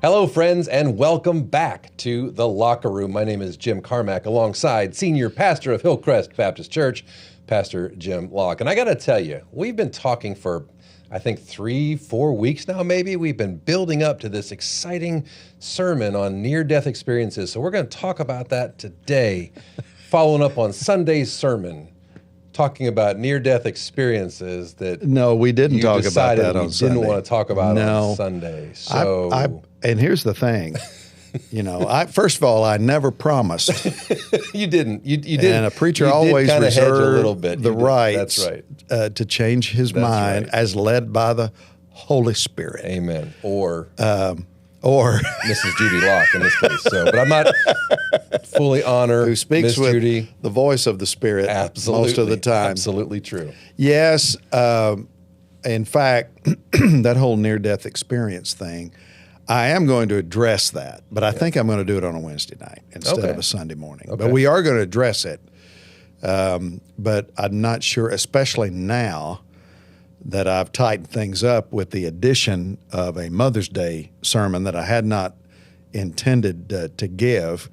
Hello, friends, and welcome back to The Locker Room. My name is Jim Carmack, alongside Senior Pastor of Hillcrest Baptist Church, Pastor Jim Locke. And I got to tell you, we've been talking for, I think, 3-4 weeks now, maybe. We've been building up to this exciting sermon on near-death experiences. So we're going to talk about that today, following up on Sunday's sermon, talking about near-death experiences that no, we didn't talk about that on Sunday. Didn't want to talk about on Sunday. So and here's the thing, first of all, I never promised. You didn't. You didn't. And a preacher always reserves the right. That's right. To change his mind as led by the Holy Spirit. Amen. Or Mrs. Judy Locke in this case. So, but I'm not fully honor who speaks Miss with Judy. The voice of the Spirit most of the time. Absolutely true. Yes. In fact, that whole near-death experience thing, I am going to address that, but I think I'm going to do it on a Wednesday night instead of a Sunday morning. Okay. But we are going to address it. But I'm not sure, especially now that I've tightened things up with the addition of a Mother's Day sermon that I had not intended to give.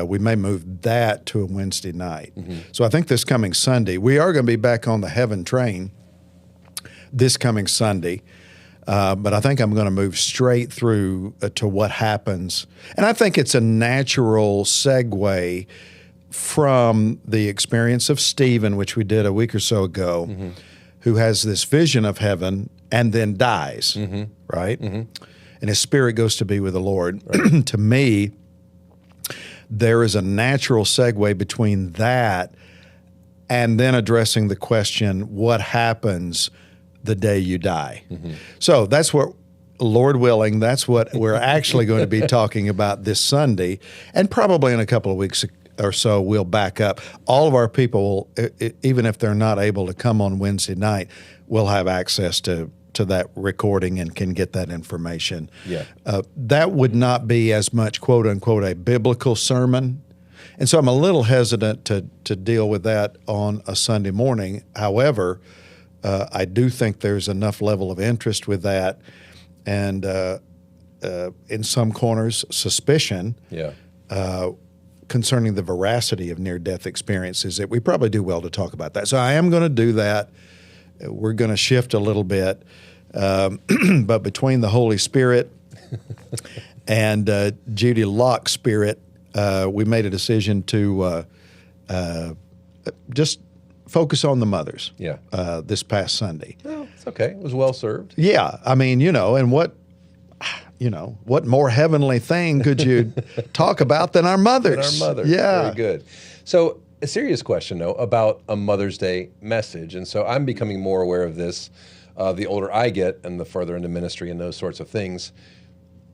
We may move that to a Wednesday night. Mm-hmm. So I think this coming Sunday, we are going to be back on the Heaven train this coming Sunday. But I think I'm going to move straight through to what happens. And I think it's a natural segue from the experience of Stephen, which we did a week or so ago, mm-hmm. who has this vision of heaven and then dies, mm-hmm. right? Mm-hmm. And his spirit goes to be with the Lord. Right. To me, there is a natural segue between that and then addressing the question, what happens the day you die? Mm-hmm. So that's what, Lord willing, that's what we're actually going to be talking about this Sunday. And probably in a couple of weeks or so, we'll back up. All of our people, even if they're not able to come on Wednesday night, will have access to that recording and can get that information. Yeah. That would not be as much, quote unquote, a biblical sermon. And so I'm a little hesitant to deal with that on a Sunday morning. However, I do think there's enough level of interest with that, and in some corners, suspicion concerning the veracity of near-death experiences that we probably do well to talk about that. So I am going to do that. We're going to shift a little bit, but between the Holy Spirit and Judy Locke's spirit, we made a decision to just focus on the mothers this past Sunday. Well, it's okay. It was well served. Yeah. I mean, and what more heavenly thing could you talk about than our mothers? Than our mothers. Yeah. Very good. So a serious question, though, about a Mother's Day message. And so I'm becoming more aware of this the older I get and the further into ministry and those sorts of things.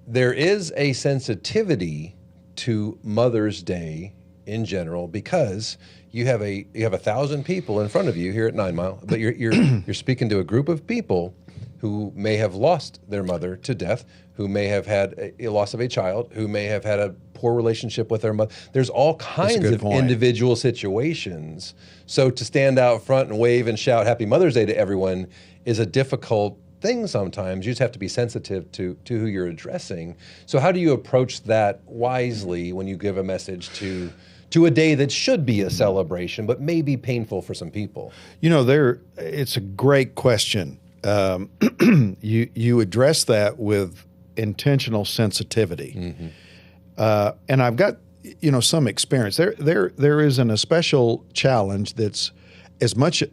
There is a sensitivity to Mother's Day in general because you have 1,000 people in front of you here at 9 Mile, but you're speaking to a group of people who may have lost their mother to death, who may have had a loss of a child, who may have had a poor relationship with their mother. There's all kinds of individual situations. So to stand out front and wave and shout Happy Mother's Day to everyone is a difficult thing sometimes. You just have to be sensitive to who you're addressing. So how do you approach that wisely when you give a message to a day that should be a celebration, but may be painful for some people? It's a great question. You address that with intentional sensitivity, mm-hmm. And I've got some experience. There isn't a special challenge that's as much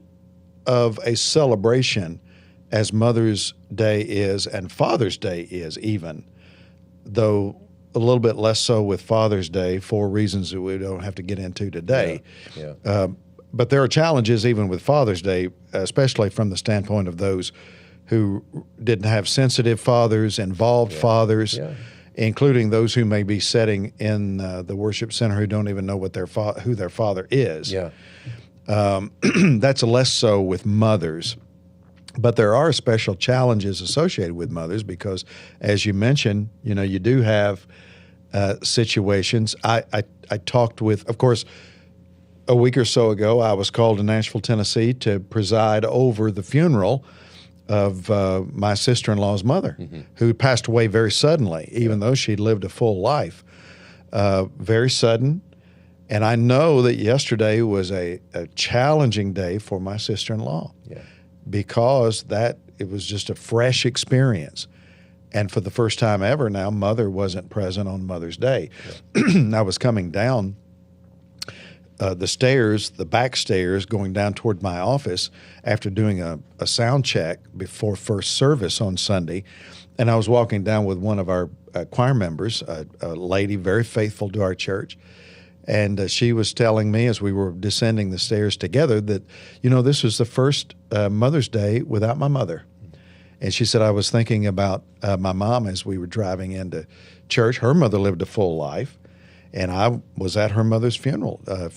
of a celebration as Mother's Day is and Father's Day is, even though a little bit less so with Father's Day for reasons that we don't have to get into today. Yeah. But there are challenges even with Father's Day, especially from the standpoint of those who didn't have sensitive fathers, involved fathers, including those who may be sitting in the worship center who don't even know what who their father is. Yeah. That's less so with mothers. But there are special challenges associated with mothers because, as you mentioned, you do have situations. I talked with, of course, a week or so ago, I was called to Nashville, Tennessee to preside over the funeral of my sister-in-law's mother, who passed away very suddenly, even though she'd lived a full life. Very sudden. And I know that yesterday was a challenging day for my sister-in-law because it was just a fresh experience. And for the first time ever now, Mother wasn't present on Mother's Day. I was coming down the stairs, the back stairs, going down toward my office after doing a sound check before first service on Sunday. And I was walking down with one of our choir members, a lady very faithful to our church. And she was telling me as we were descending the stairs together that, this was the first Mother's Day without my mother. And she said, I was thinking about my mom as we were driving into church. Her mother lived a full life. And I was at her mother's funeral a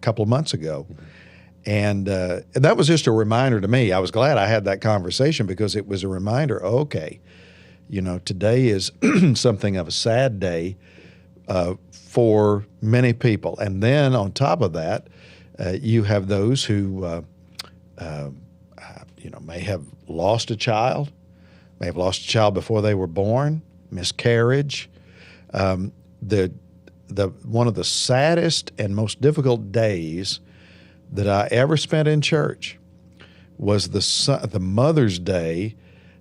couple of months ago. And that was just a reminder to me. I was glad I had that conversation because it was a reminder, okay, today is something of a sad day for many people. And then on top of that, you have those who, may have lost a child, before they were born, miscarriage. One of the saddest and most difficult days that I ever spent in church was the Mother's Day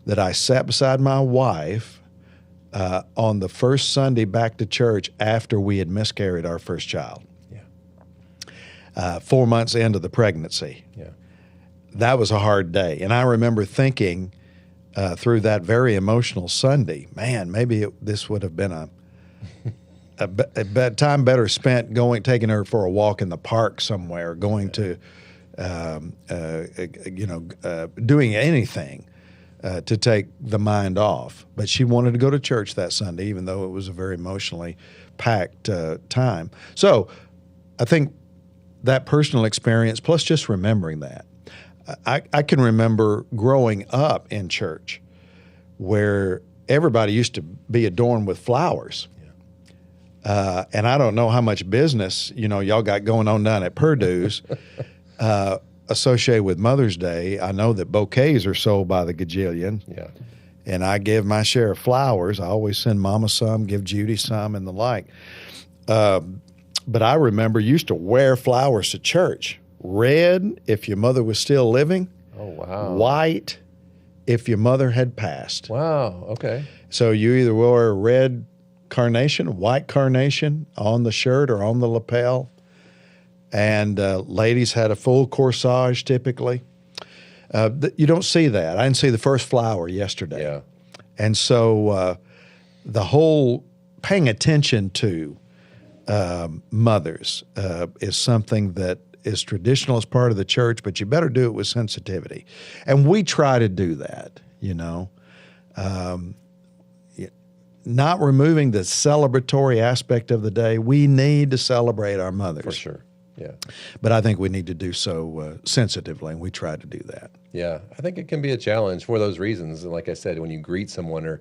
that I sat beside my wife on the first Sunday back to church after we had miscarried our first child. 4 months into the pregnancy. That was a hard day. And I remember thinking through that very emotional Sunday, man, maybe this would have been a time better spent taking her for a walk in the park somewhere, going to, doing anything to take the mind off. But she wanted to go to church that Sunday, even though it was a very emotionally packed time. So I think that personal experience, plus just remembering that. I can remember growing up in church where everybody used to be adorned with flowers. And I don't know how much business, y'all got going on down at Purdue's associated with Mother's Day. I know that bouquets are sold by the gajillion. And I give my share of flowers. I always send Mama some, give Judy some, and the like. But I remember used to wear flowers to church. Red, if your mother was still living. Oh, wow. White, if your mother had passed. Wow, okay. So you either wore a red carnation, white carnation on the shirt or on the lapel. And ladies had a full corsage typically. You don't see that. I didn't see the first flower yesterday. And so the whole paying attention to mothers is something that is traditional as part of the church, but you better do it with sensitivity. And we try to do that, not removing the celebratory aspect of the day. We need to celebrate our mothers. For sure, But I think we need to do so sensitively, and we try to do that. I think it can be a challenge for those reasons. And like I said, when you greet someone,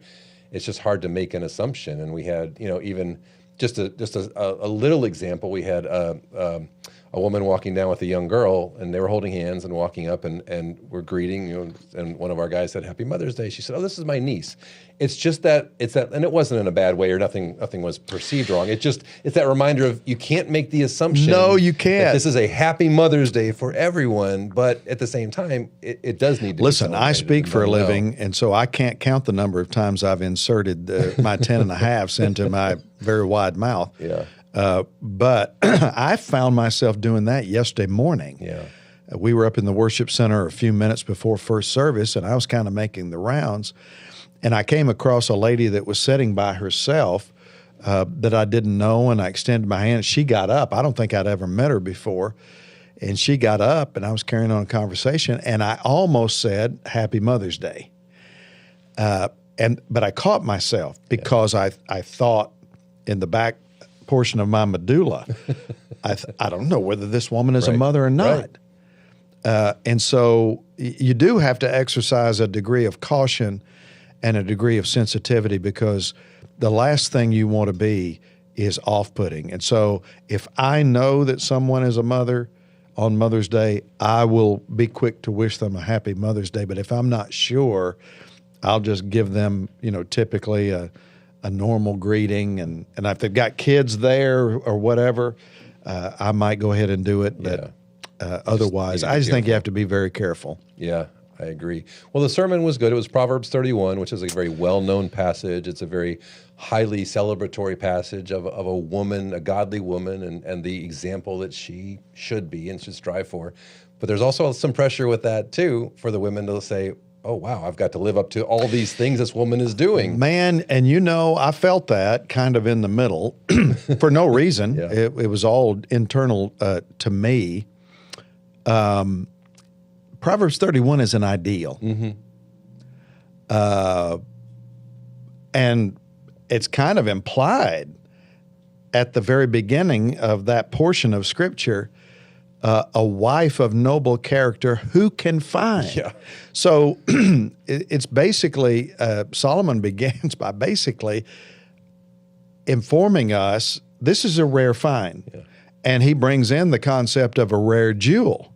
it's just hard to make an assumption. And we had, even just a little example. We had a woman walking down with a young girl, and they were holding hands and walking up, and we're greeting, and one of our guys said, "Happy Mother's Day." She said, "Oh, this is my niece." It's that, and it wasn't in a bad way, or nothing was perceived wrong. It's that reminder of you can't make the assumption. No, you can't. That this is a Happy Mother's Day for everyone, but at the same time, it does need to Listen, be I speak for a well. living, and so I can't count the number of times I've inserted my 10 and a halves into my very wide mouth. But I found myself doing that yesterday morning. We were up in the worship center a few minutes before first service, and I was kind of making the rounds. And I came across a lady that was sitting by herself that I didn't know, and I extended my hand. She got up. I don't think I'd ever met her before. And she got up, and I was carrying on a conversation, and I almost said, "Happy Mother's Day." But I caught myself because I thought in the back portion of my medulla, I don't know whether this woman is a mother or not. And so you do have to exercise a degree of caution and a degree of sensitivity, because the last thing you want to be is off-putting. And so if I know that someone is a mother on Mother's Day, I will be quick to wish them a happy Mother's Day. But if I'm not sure, I'll just give them, typically a normal greeting. And if they've got kids there or whatever, I might go ahead and do it. But otherwise, I just think you have to be very careful. Yeah, I agree. Well, the sermon was good. It was Proverbs 31, which is a very well-known passage. It's a very highly celebratory passage of a woman, a godly woman, and the example that she should be and should strive for. But there's also some pressure with that, too, for the women to say, oh, wow, I've got to live up to all these things this woman is doing. Man, and I felt that kind of in the middle for no reason. Yeah. It was all internal to me. Proverbs 31 is an ideal. Mm-hmm. And it's kind of implied at the very beginning of that portion of Scripture, a wife of noble character who can find. Yeah. So it's basically, Solomon begins by basically informing us this is a rare find. Yeah. And he brings in the concept of a rare jewel.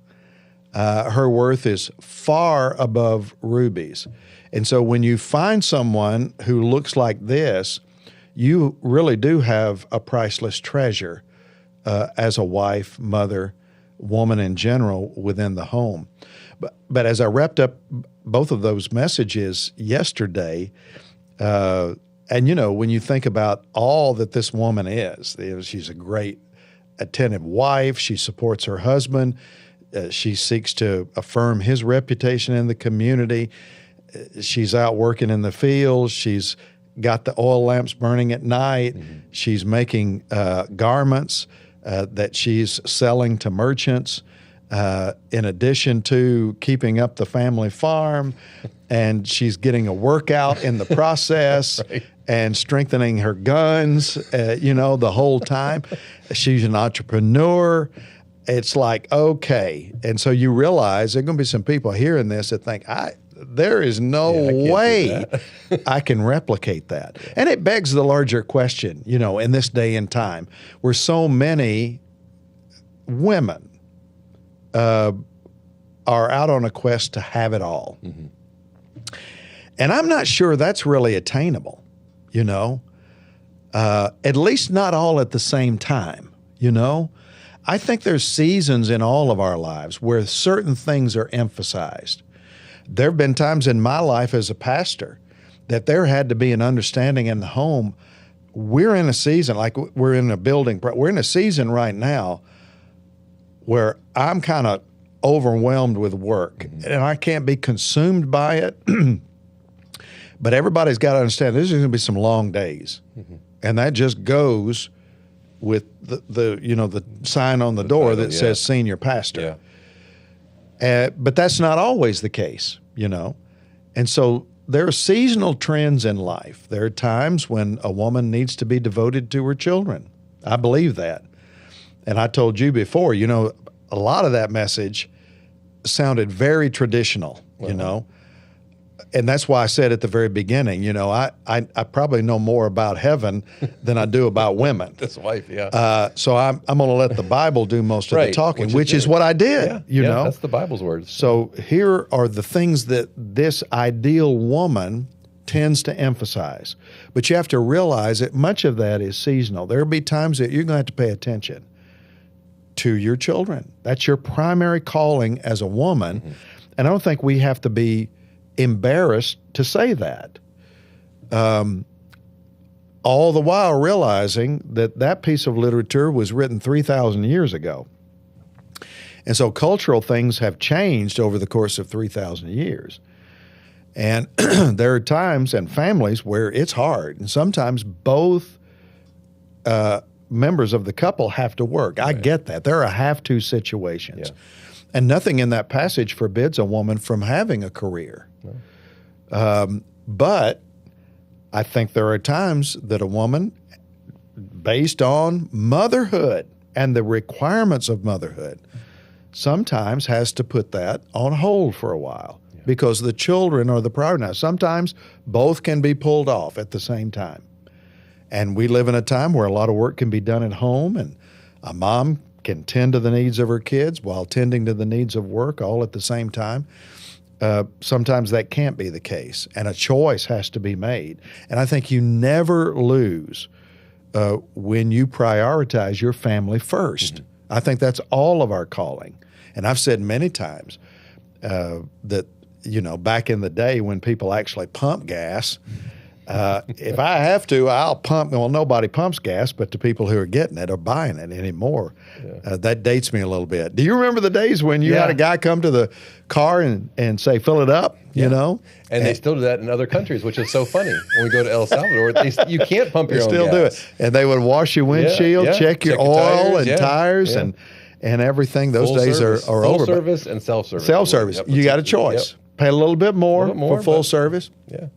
Her worth is far above rubies. And so when you find someone who looks like this, you really do have a priceless treasure as a wife, mother, woman in general within the home. But as I wrapped up both of those messages yesterday, and when you think about all that this woman is, she's a great attentive wife. She supports her husband. She seeks to affirm his reputation in the community. She's out working in the fields. She's got the oil lamps burning at night. Mm-hmm. She's making garments that she's selling to merchants, in addition to keeping up the family farm. And she's getting a workout in the process. Right. And strengthening her guns, the whole time. She's an entrepreneur. It's like, okay. And so you realize there are going to be some people hearing this that think, there is no way I can replicate that. Yeah. And it begs the larger question, in this day and time, where so many women are out on a quest to have it all. Mm-hmm. And I'm not sure that's really attainable, at least not all at the same time, I think there's seasons in all of our lives where certain things are emphasized. There have been times in my life as a pastor that there had to be an understanding in the home. We're in a season, like we're in a building, we're in a season right now where I'm kind of overwhelmed with work, mm-hmm. and I can't be consumed by it. But everybody's got to understand there's going to be some long days, mm-hmm. and that just goes with the sign on the door that says senior pastor. Yeah. But that's not always the case, And so there are seasonal trends in life. There are times when a woman needs to be devoted to her children. I believe that. And I told you before, a lot of that message sounded very traditional, And that's why I said at the very beginning, I probably know more about heaven than I do about women. This wife, yeah. So I'm going to let the Bible do most of the talking, which is what I did. Yeah, that's the Bible's words. So here are the things that this ideal woman tends to emphasize. But you have to realize that much of that is seasonal. There'll be times that you're going to have to pay attention to your children. That's your primary calling as a woman. Mm-hmm. And I don't think we have to be embarrassed to say that. All the while realizing that piece of literature was written 3,000 years ago. And so cultural things have changed over the course of 3,000 years. And there are times and families where it's hard. And sometimes both members of the couple have to work. I get that. There are have-to situations. Yeah. And nothing in that passage forbids a woman from having a career. No. But I think there are times that a woman, based on motherhood and the requirements of motherhood, sometimes has to put that on hold for a while because the children are the priority. Now, sometimes both can be pulled off at the same time. And we live in a time where a lot of work can be done at home, and a mom can tend to the needs of her kids while tending to the needs of work all at the same time. Sometimes that can't be the case, and a choice has to be made. And I think you never lose when you prioritize your family first. Mm-hmm. I think that's all of our calling. And I've said many times that, back in the day when people actually pump gas, if I have to, I'll pump. Well, nobody pumps gas, but the people who are getting it are buying it anymore. Yeah. That dates me a little bit. Do you remember the days when you had a guy come to the car and say, fill it up, And they still do that in other countries, which is so funny. When we go to El Salvador, you can't pump your own still gas. Do it. And they would wash your windshield, check your oil and tires and everything. Those days are over. Full service and self-service. Self-service. Yep, you got a choice. Yep. Pay a little bit more for full service. Yeah.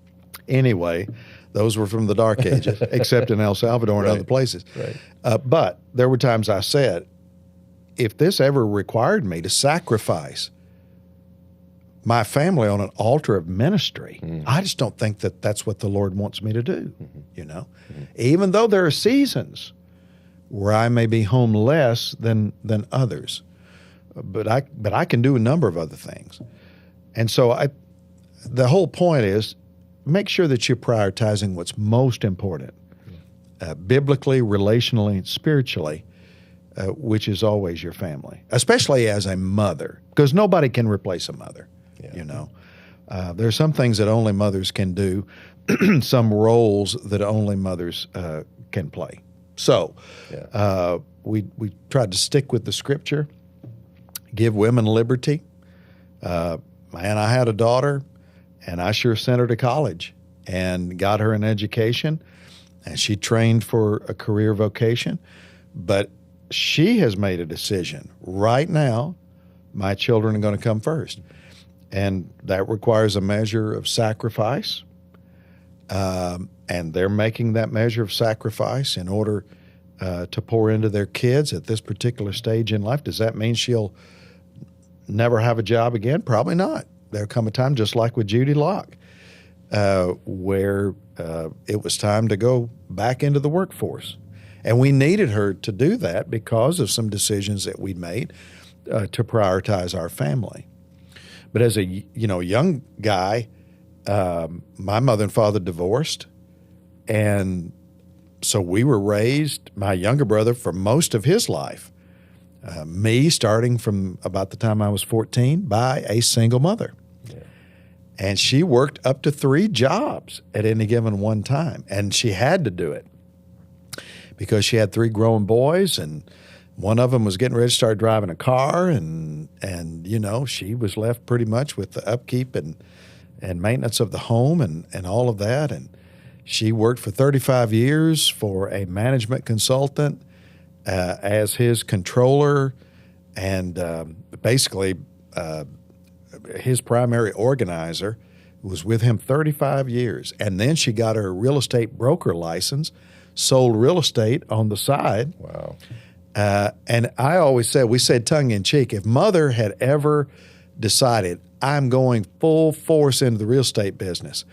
Anyway, those were from the dark ages, except in El Salvador and other places. Right. But there were times I said, if this ever required me to sacrifice my family on an altar of ministry, I just don't think that that's what the Lord wants me to do, Even though there are seasons where I may be home less than others, but I can do a number of other things. And so the whole point is, make sure that you're prioritizing what's most important, biblically, relationally, spiritually, which is always your family, especially as a mother, because nobody can replace a mother, There are some things that only mothers can do, some roles that only mothers can play. So we tried to stick with the Scripture, give women liberty. Man, I had a daughter, and I sure sent her to college and got her an education, and she trained for a career vocation. But she has made a decision. Right now, my children are going to come first. And that requires a measure of sacrifice. And they're making that measure of sacrifice in order to pour into their kids at this particular stage in life. Does that mean she'll never have a job again? Probably not. There'll come a time, just like with Judy Locke, where it was time to go back into the workforce. And we needed her to do that because of some decisions that we'd made to prioritize our family. But as a young guy, my mother and father divorced, and so we were raised, my younger brother, for most of his life, me starting from about the time I was 14, by a single mother. And she worked up to 3 jobs at any given one time. And she had to do it because she had 3 growing boys, and one of them was getting ready to start driving a car. And she was left pretty much with the upkeep and maintenance of the home and all of that. And she worked for 35 years for a management consultant as his controller and basically his primary organizer, was with him 35 years. And then she got her real estate broker license, sold real estate on the side. Wow. And I always said, we said tongue in cheek, if Mother had ever decided, I'm going full force into the real estate business,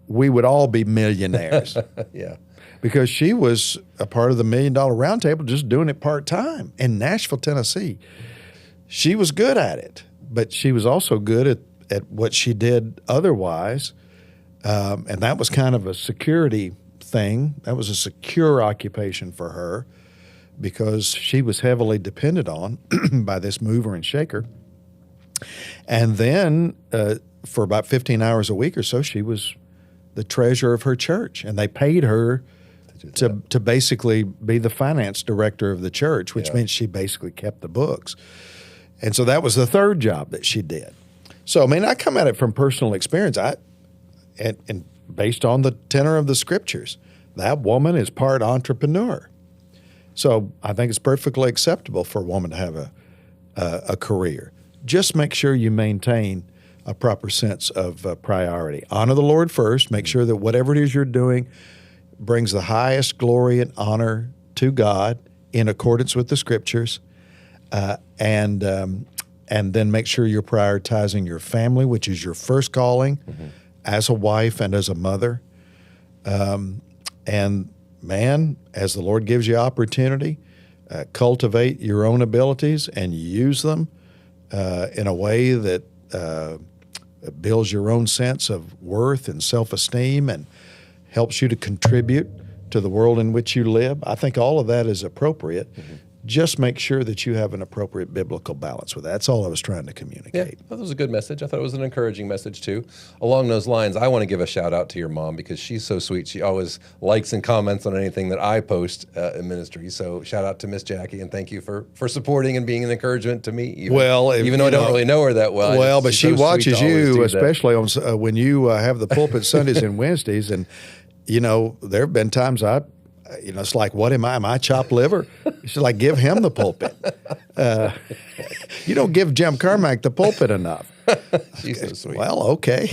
we would all be millionaires. Yeah. Because she was a part of the $1 Million Roundtable, just doing it part-time in Nashville, Tennessee. She was good at it, but she was also good at what she did otherwise. And that was kind of a security thing. That was a secure occupation for her because she was heavily depended on by this mover and shaker. And then for about 15 hours a week or so, she was the treasurer of her church. And they paid her to basically be the finance director of the church, which means she basically kept the books. And so that was the third job that she did. So, I mean, I come at it from personal experience. And based on the tenor of the Scriptures, that woman is part entrepreneur. So I think it's perfectly acceptable for a woman to have a career. Just make sure you maintain a proper sense of priority. Honor the Lord first. Make sure that whatever it is you're doing brings the highest glory and honor to God in accordance with the Scriptures. And then make sure you're prioritizing your family, which is your first calling as a wife and as a mother. And man, as the Lord gives you opportunity, cultivate your own abilities and use them in a way that builds your own sense of worth and self-esteem and helps you to contribute to the world in which you live. I think all of that is appropriate. Just make sure that you have an appropriate biblical balance with that. That's all I was trying to communicate. Yeah, that was a good message. I thought it was an encouraging message, too. Along those lines, I want to give a shout-out to your mom because she's so sweet. She always likes and comments on anything that I post in ministry. So shout-out to Miss Jackie, and thank you for supporting and being an encouragement to me, even though I don't really know her that well. Well, but she watches you, especially on when you have the pulpit Sundays and Wednesdays, and, there have been times it's like, what am I? Am I chopped liver? She's like, give him the pulpit. You don't give Jim Carmack the pulpit enough. She's so sweet. Well, okay.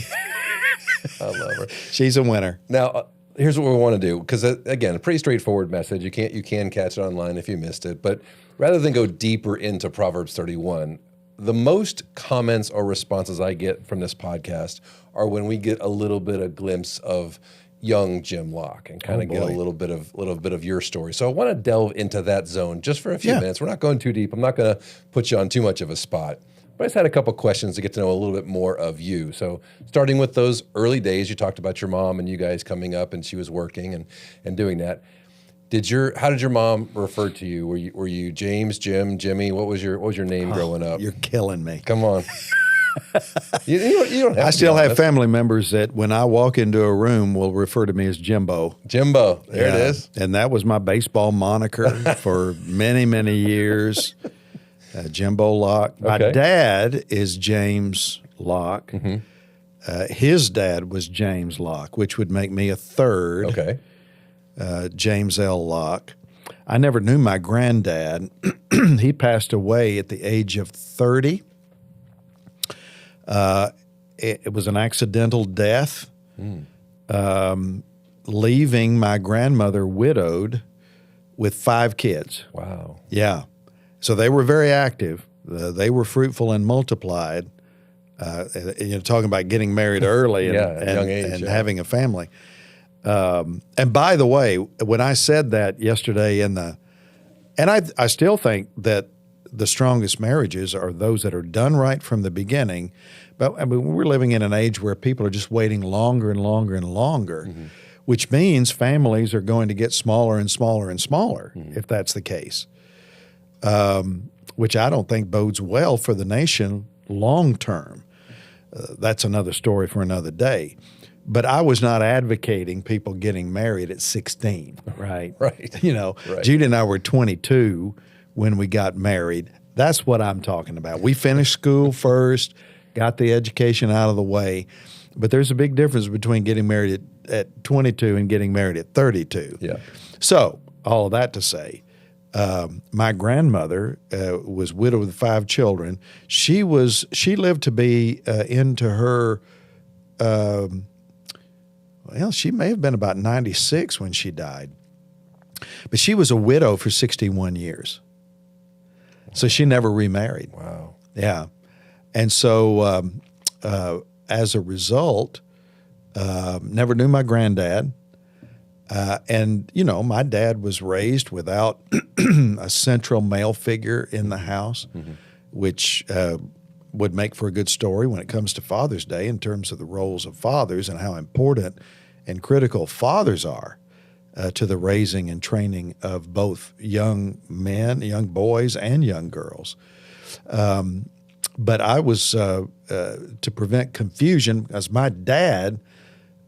I love her. She's a winner. Now, here's what we want to do, because, again, a pretty straightforward message. You can catch it online if you missed it. But rather than go deeper into Proverbs 31, the most comments or responses I get from this podcast are when we get a little bit of glimpse of young Jim Locke and kind of get a little bit of your story. So I want to delve into that zone just for a few minutes. We're not going too deep. I'm not going to put you on too much of a spot. But I just had a couple questions to get to know a little bit more of you. So starting with those early days, you talked about your mom and you guys coming up and she was working and doing that. How did your mom refer to you? Were you James, Jim, Jimmy? What was your name growing up? You're killing me. Come on. You don't have I still have family members that when I walk into a room will refer to me as Jimbo. Jimbo, there it is. And that was my baseball moniker for many, many years. Jimbo Locke. My dad is James Locke. Mm-hmm. His dad was James Locke, which would make me a third. Okay. James L. Locke. I never knew my granddad. He passed away at the age of 30. It was an accidental death, leaving my grandmother widowed with 5 kids. Wow. Yeah. So they were very active. They were fruitful and multiplied. Talking about getting married early and, at a young age, and having a family. And by the way, when I said that yesterday and I still think that the strongest marriages are those that are done right from the beginning. But I mean, we're living in an age where people are just waiting longer and longer and longer, which means families are going to get smaller and smaller and smaller if that's the case, which I don't think bodes well for the nation long term. That's another story for another day. But I was not advocating people getting married at 16, right? Right. Right. Judy and I were 22 when we got married. That's what I'm talking about. We finished school first, got the education out of the way, but there's a big difference between getting married at 22 and getting married at 32. Yeah. So all of that to say, my grandmother was widowed with 5 children. She lived to be into her, she may have been about 96 when she died, but she was a widow for 61 years. So she never remarried. Wow. Yeah. And so as a result, never knew my granddad. And, my dad was raised without a central male figure in the house, which would make for a good story when it comes to Father's Day in terms of the roles of fathers and how important and critical fathers are to the raising and training of both young men, young boys, and young girls. But I was, to prevent confusion, as my dad,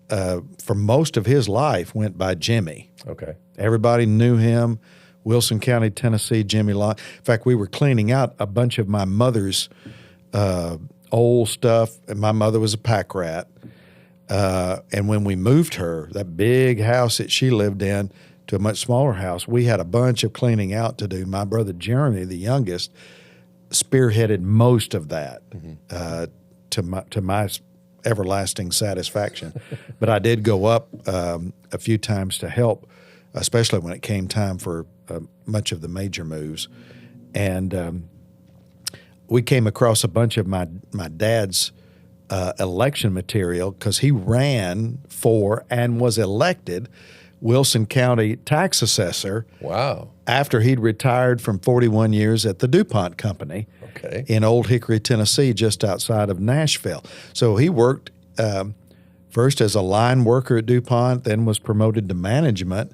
for most of his life, went by Jimmy. Okay. Everybody knew him, Wilson County, Tennessee, Jimmy Locke. In fact, we were cleaning out a bunch of my mother's old stuff, and my mother was a pack rat. And when we moved her, that big house that she lived in, to a much smaller house, we had a bunch of cleaning out to do. My brother Jeremy, the youngest, spearheaded most of that to my everlasting satisfaction. But I did go up a few times to help, especially when it came time for much of the major moves. And we came across a bunch of my dad's election material because he ran for and was elected Wilson County tax assessor Wow. after he'd retired from 41 years at the DuPont Company Okay. in Old Hickory, Tennessee, just outside of Nashville. So he worked first as a line worker at DuPont, then was promoted to management,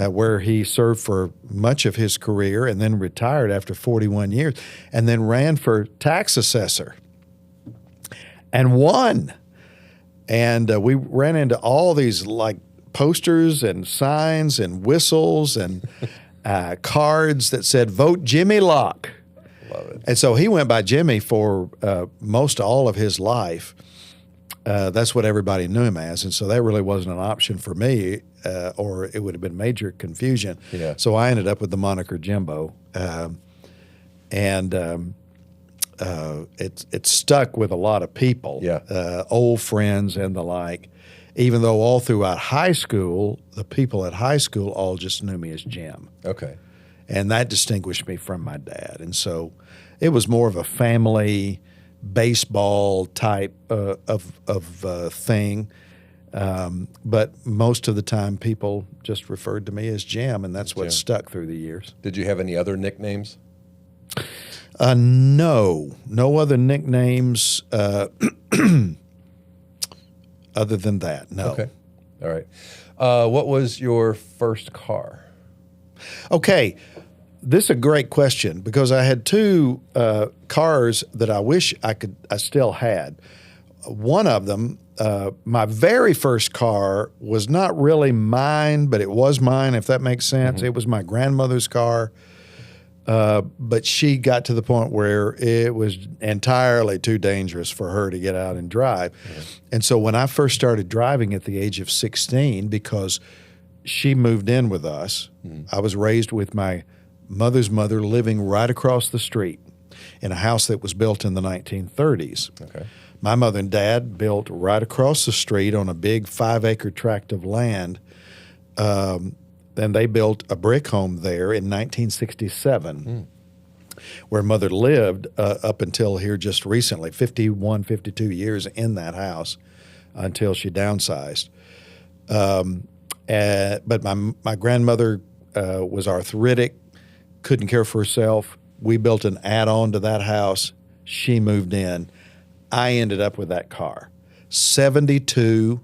where he served for much of his career and then retired after 41 years, and then ran for tax assessor and won. And we ran into all these like posters and signs and whistles and cards that said, "Vote Jimmy Locke." Love it. And so he went by Jimmy for most all of his life. That's what everybody knew him as. And so that really wasn't an option for me, or it would have been major confusion. Yeah. So I ended up with the moniker Jimbo. It stuck with a lot of people, Yeah. old friends and the like, even though all throughout high school, the people at high school all just knew me as Jim. Okay. And that distinguished me from my dad. And so it was more of a family baseball type of thing. But most of the time, people just referred to me as Jim, and that's what Jim. stuck through the years. Did you have any other nicknames? No other nicknames other than that. No. Okay. All right. What was your first car? Okay, this is a great question because I had two cars that I wish I still had. One of them, my very first car, was not really mine, but it was mine, if that makes sense. It was my grandmother's car, but she got to the point where it was entirely too dangerous for her to get out and drive. And so when I first started driving at the age of 16, because she moved in with us, I was raised with my mother's mother living right across the street in a house that was built in the 1930s. Okay. My mother and dad built right across the street on a big 5-acre tract of land. Then they built a brick home there in 1967, where Mother lived up until here just recently, 51, 52 years in that house until she downsized. But my grandmother was arthritic, couldn't care for herself. We built an add-on to that house. She moved in. I ended up with that car, 72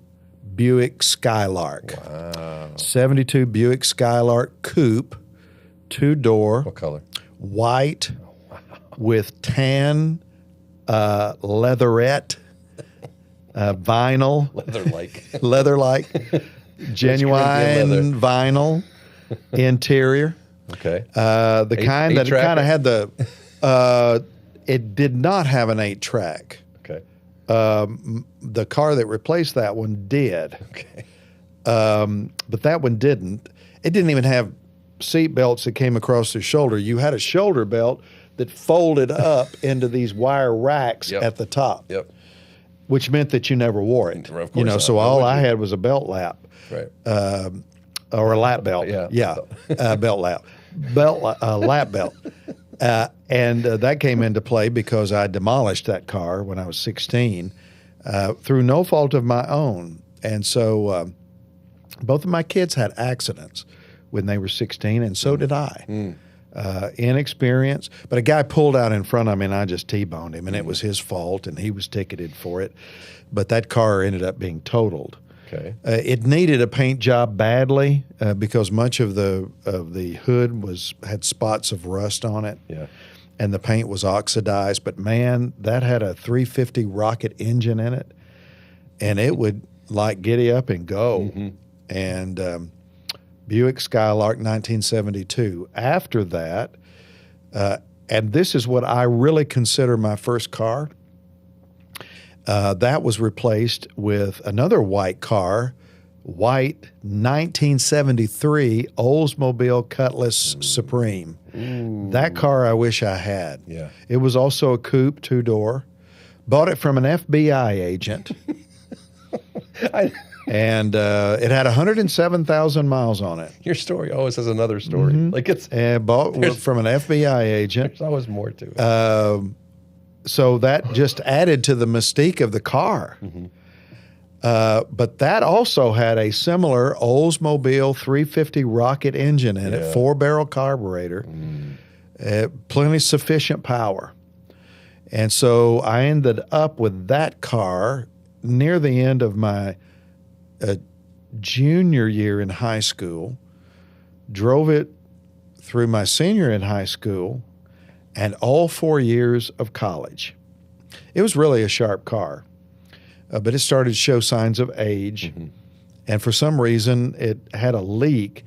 Buick Skylark. Wow. 72 Buick Skylark coupe, 2-door, What color? white, with tan leatherette, vinyl, Leather-like. leather-like, genuine vinyl interior. Okay. The kind that eight-track? kind of had the, it did not have an 8-track. Okay. The car that replaced that one did. Okay. But that one didn't. It didn't even have seat belts that came across the shoulder. You had a shoulder belt that folded up into these wire racks Yep. at the top, Yep. which meant that you never wore it. Of course You know, not. so Why all would I you? had was a belt lap Right. or a lap belt. Yeah. Belt lap. Lap belt. And that came into play because I demolished that car when I was 16 through no fault of my own. And so both of my kids had accidents when they were 16, and so did I. Inexperience. But a guy pulled out in front of me, and I just T-boned him, and it was his fault, and he was ticketed for it. But that car ended up being totaled. Okay. It needed a paint job badly because much of the hood had spots of rust on it. Yeah. And the paint was oxidized. But man, that had a 350 rocket engine in it, and it would like giddy up and go. And Buick Skylark 1972. After that, and this is what I really consider my first car. That was replaced with another white car, white 1973 Oldsmobile Cutlass Supreme. That car I wish I had. Yeah. It was also a coupe, 2-door. Bought it from an FBI agent. And it had 107,000 miles on it. Your story always has another story. Like it's And bought from an FBI agent. there's always more to it. So that just added to the mystique of the car. But that also had a similar Oldsmobile 350 rocket engine in it, 4-barrel carburetor, plenty sufficient power. And so I ended up with that car near the end of my junior year in high school, drove it through my senior in high school, and all 4 years of college. It was really a sharp car, but it started to show signs of age. Mm-hmm. And for some reason, it had a leak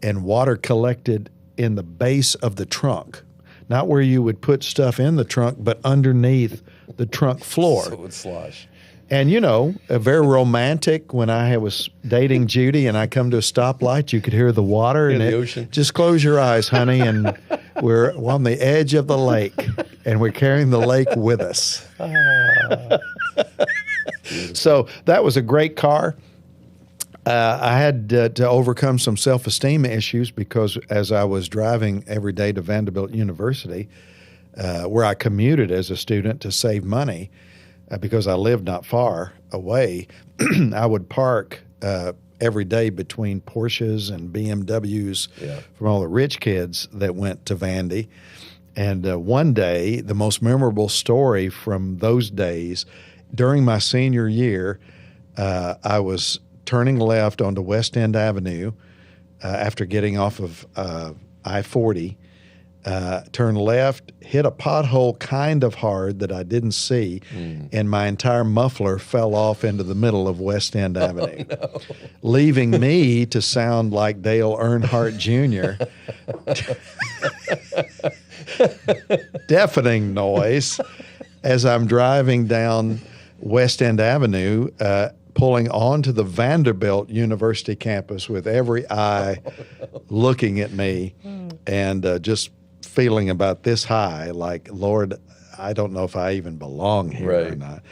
and water collected in the base of the trunk. Not where you would put stuff in the trunk, but underneath the trunk floor. So it would slosh. And, you know, very romantic. When I was dating Judy and I come to a stoplight, you could hear the water. In and the ocean. Just close your eyes, honey, and we're on the edge of the lake, and we're carrying the lake with us. So that was a great car. I had to overcome some self-esteem issues because as I was driving every day to Vanderbilt University, where I commuted as a student to save money, because I lived not far away, I would park every day between Porsches and BMWs from all the rich kids that went to Vandy. And one day, the most memorable story from those days, during my senior year, I was turning left onto West End Avenue after getting off of I-40, turned left, hit a pothole kind of hard that I didn't see, and my entire muffler fell off into the middle of West End Avenue, leaving me to sound like Dale Earnhardt Jr. Deafening noise as I'm driving down West End Avenue, pulling onto the Vanderbilt University campus with every eye looking at me and just feeling about this high, like, Lord, I don't know if I even belong here or not.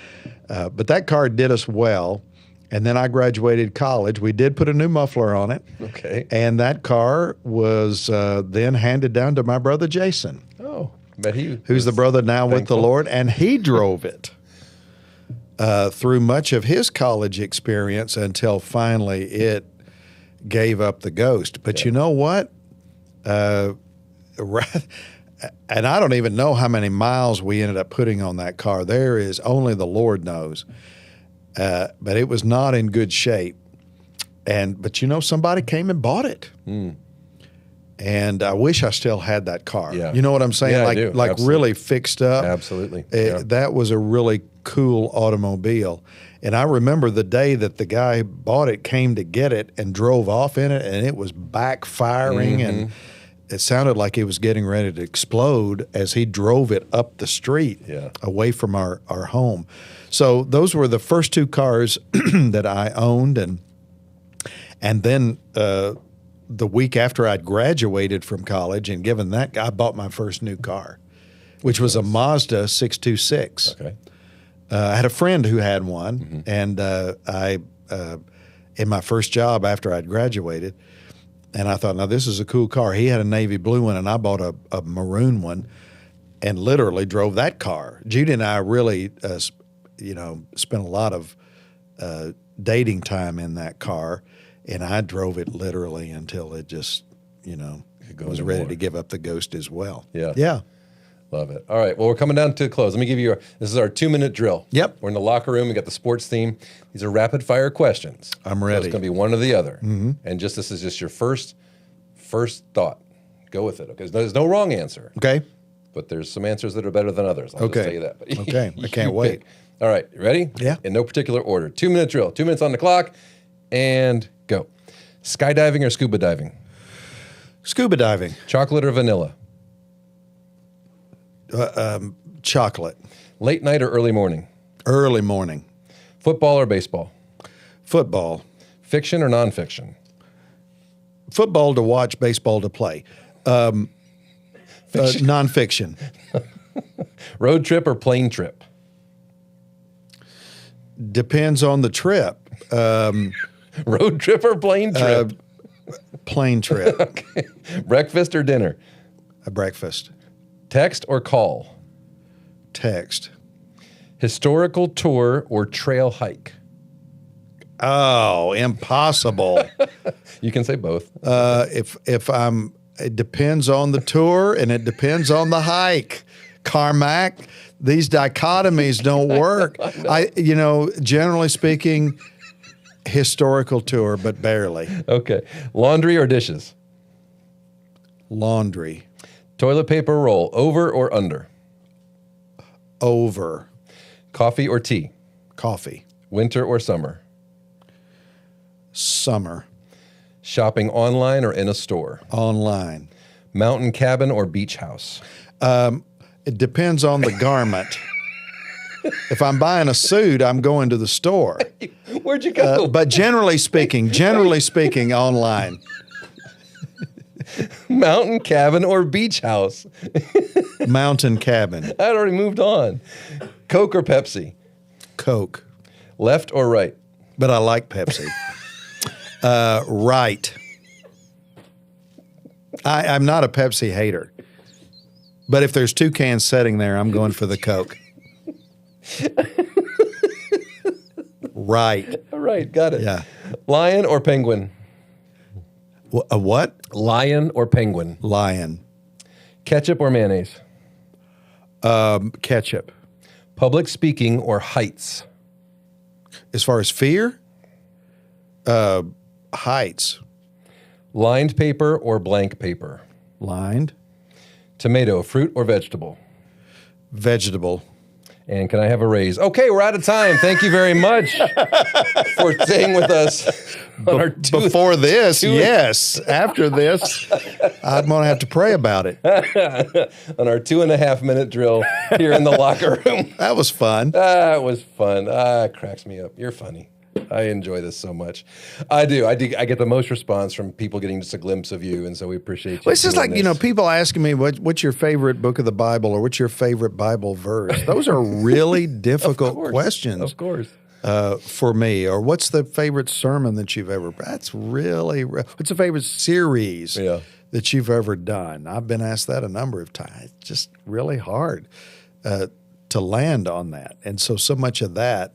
But that car did us well. And then I graduated college. We did put a new muffler on it. Okay. And that car was then handed down to my brother Jason. Oh, but who's the brother now with the Lord. And he drove it through much of his college experience until finally it gave up the ghost. But you know what? And I don't even know how many miles we ended up putting on that car. There is only the Lord knows. But it was not in good shape. But you know, somebody came and bought it. And I wish I still had that car. Yeah. You know what I'm saying? Yeah, I do. Like Absolutely. really fixed up. Absolutely. That was a really cool automobile. And I remember the day that the guy bought it, came to get it, and drove off in it, and it was backfiring, and it sounded like it was getting ready to explode as he drove it up the street away from our home. So those were the first two cars that I owned, and then the week after I'd graduated from college and given that, I bought my first new car, which was a Mazda 626. Okay. I had a friend who had one, and I in my first job after I'd graduated, and I thought, now this is a cool car. He had a navy blue one, and I bought a maroon one, and literally drove that car. Judy and I really, spent a lot of dating time in that car, and I drove it literally until it just, was ready to give up the ghost as well. Yeah. Yeah. Love it. All right. Well, we're coming down to close. Let me give you this is our 2-minute drill. Yep. We're in the locker room. We got the sports theme. These are rapid fire questions. I'm ready. So it's going to be one or the other. And this is just your first thought. Go with it. Okay. There's no wrong answer. Okay. But there's some answers that are better than others. I'll just tell you that. But Okay. I can't wait. Pick. All right. You ready? Yeah. In no particular order. 2-minute drill. 2 minutes on the clock. And go. Skydiving or scuba diving? Scuba diving. Chocolate or vanilla? Chocolate. Late night or early morning? Early morning. Football or baseball? Football. Fiction or nonfiction? Football to watch, baseball to play. Nonfiction. Road trip or plane trip? Depends on the trip. Road trip or plane trip? Plane trip. Okay. Breakfast or dinner? A breakfast. Text or call? Text. Historical tour or trail hike? Oh, impossible. You can say both. It depends on the tour and it depends on the hike. Carmack, these dichotomies don't work. Generally speaking, historical tour, but barely. Okay. Laundry or dishes? Laundry. Toilet paper roll, over or under? Over. Coffee or tea? Coffee. Winter or summer? Summer. Shopping online or in a store? Online. Mountain cabin or beach house? It depends on the garment. If I'm buying a suit, I'm going to the store. Where'd you go? But generally speaking, online. Mountain cabin or beach house? Mountain cabin. I'd already moved on. Coke or Pepsi? Coke. Left or right? But I like Pepsi. Right. I'm not a Pepsi hater. But if there's 2 cans sitting there, I'm going for the Coke. Right. All right, got it. Yeah. Lion or penguin? A what? Lion or penguin? Lion. Ketchup or mayonnaise? Ketchup. Public speaking or heights? As far as fear, heights. Lined paper or blank paper? Lined. Tomato, fruit or vegetable? Vegetable. And can I have a raise? Okay, we're out of time. Thank you very much for staying with us. Before this, yes. After this, I'm going to have to pray about it. On our 2.5-minute drill here in the locker room. That was fun. It was fun. It cracks me up. You're funny. I enjoy this so much. I do. I get the most response from people getting just a glimpse of you, and so we appreciate you. Well, it's just like, this. People asking me, what's your favorite book of the Bible or what's your favorite Bible verse? Those are really difficult questions. Of course. For me. Or what's the favorite sermon that you've ever, what's the favorite series that you've ever done? I've been asked that a number of times. It's just really hard to land on that. And so much of that,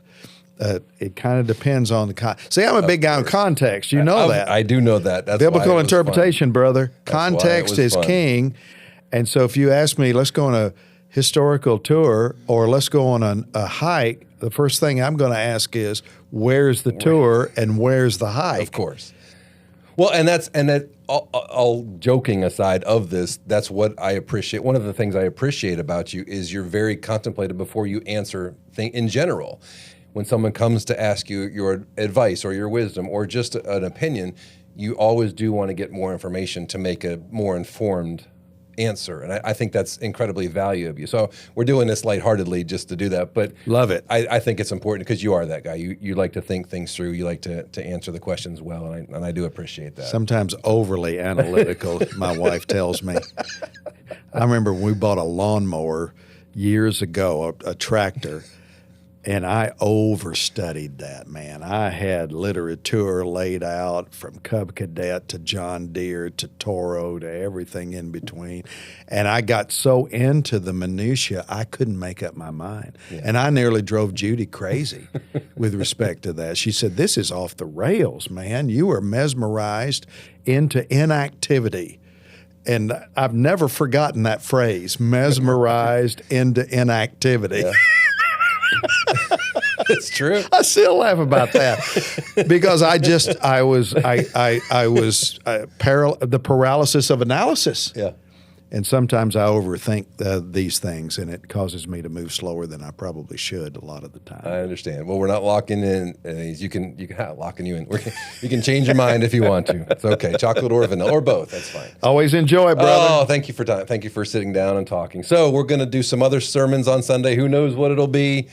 it kind of depends on the See, I'm a big guy on context. You know that. I do know that. That's biblical interpretation, brother. Context is fun. king. And so if you ask me, let's go on a historical tour or let's go on a hike, the first thing I'm going to ask is, where's the tour and where's the hike? Of course. Well, and all joking aside of this, that's what I appreciate. One of the things I appreciate about you is you're very contemplative before you answer things in general. When someone comes to ask you your advice or your wisdom or just an opinion, you always do want to get more information to make a more informed answer. And I think that's incredibly valuable of you. So we're doing this lightheartedly just to do that. But love it. I think it's important because you are that guy. You like to think things through. You like to answer the questions well. And I do appreciate that. Sometimes overly analytical, my wife tells me. I remember when we bought a lawnmower years ago, a tractor. And I overstudied that, man. I had literature laid out from Cub Cadet to John Deere to Toro to everything in between. And I got so into the minutia, I couldn't make up my mind. Yeah. And I nearly drove Judy crazy with respect to that. She said, this is off the rails, man. You are mesmerized into inactivity. And I've never forgotten that phrase, mesmerized into inactivity. Yeah. It's true. I still laugh about that because I was the paralysis of analysis. Yeah. And sometimes I overthink these things, and it causes me to move slower than I probably should a lot of the time. I understand. Well, we're not locking in. You can locking you in. You can change your mind if you want to. It's okay. Chocolate or vanilla or both. That's fine. Always enjoy, brother. Oh, thank you for time. Thank you for sitting down and talking. So we're going to do some other sermons on Sunday. Who knows what it'll be?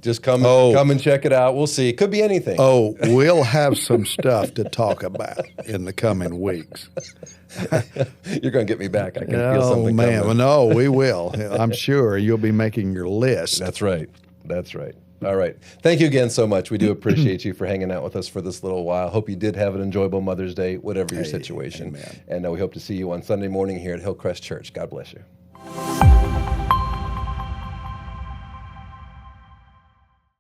Just come and check it out. We'll see. It could be anything. Oh, we'll have some stuff to talk about in the coming weeks. You're going to get me back. I can feel something man. coming. Well, no, we will. I'm sure you'll be making your list. That's right. That's right. All right. Thank you again so much. We do appreciate you for hanging out with us for this little while. Hope you did have an enjoyable Mother's Day, whatever your situation. Amen. And we hope to see you on Sunday morning here at Hillcrest Church. God bless you.